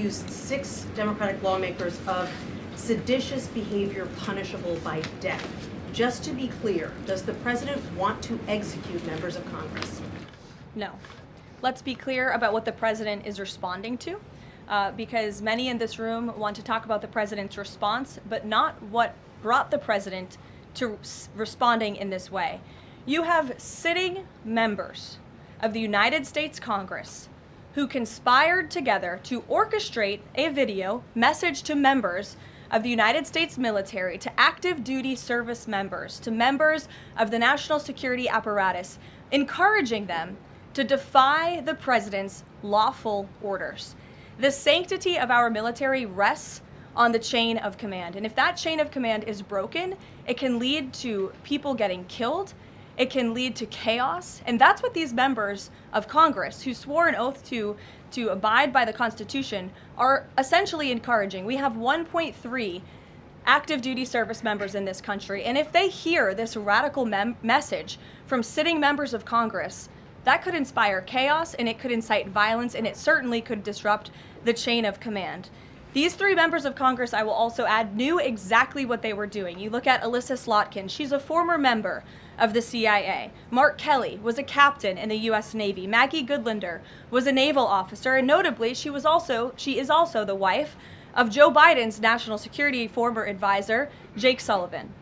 accused 6 Democratic lawmakers of seditious behavior punishable by death. Just to be clear, does the president want to execute members of Congress? No. Let's be clear about what the president is responding to, because many in this room want to talk about the president's response, but not what brought the president to responding in this way. You have sitting members of the United States Congress who conspired together to orchestrate a video message to members of the United States military, to active duty service members, to members of the national security apparatus, encouraging them to defy the president's lawful orders. The sanctity of our military rests on the chain of command. And if that chain of command is broken, it can lead to people getting killed. It can lead to chaos. And that's what these members of Congress who swore an oath to abide by the Constitution are essentially encouraging. We have 1.3 active duty service members in this country. And if they hear this radical message from sitting members of Congress, that could inspire chaos, and it could incite violence, and it certainly could disrupt the chain of command. These 3 members of Congress, I will also add, knew exactly what they were doing. You look at Alyssa Slotkin. She's a former member of the CIA. Mark Kelly was a captain in the U.S. Navy. Maggie Goodlander was a naval officer, and notably, she is also the wife of Joe Biden's national security former advisor, Jake Sullivan.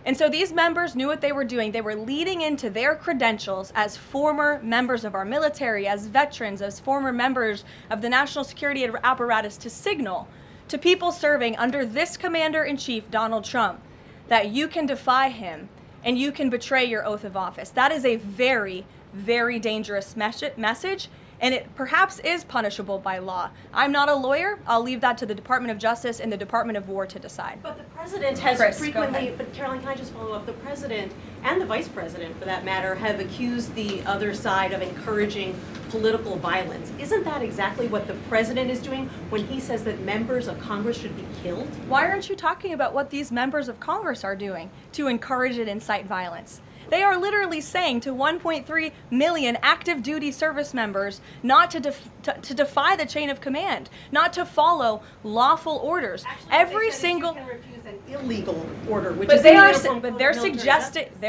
And so these members knew what they were doing. They were leading into their credentials as former members of our military, as veterans, as former members of the national security apparatus to signal to people serving under this commander-in-chief, Donald Trump, that you can defy him and you can betray your oath of office. That is a very, very dangerous message, and it perhaps is punishable by law. I'm not a lawyer. I'll leave that to the Department of Justice and the Department of War to decide. But the president has Chris, frequently, but Caroline, can I just follow up? The president and the vice president, for that matter, have accused the other side of encouraging political violence. Isn't that exactly what the president is doing when he says that members of Congress should be killed? Why aren't you talking about what these members of Congress are doing to encourage and incite violence? They are literally saying to 1.3 million active duty service members not to defy the chain of command, not to follow lawful orders. Actually, Every they said single you can refuse an illegal order, which but is they are uniform but they're military suggesting justice. they're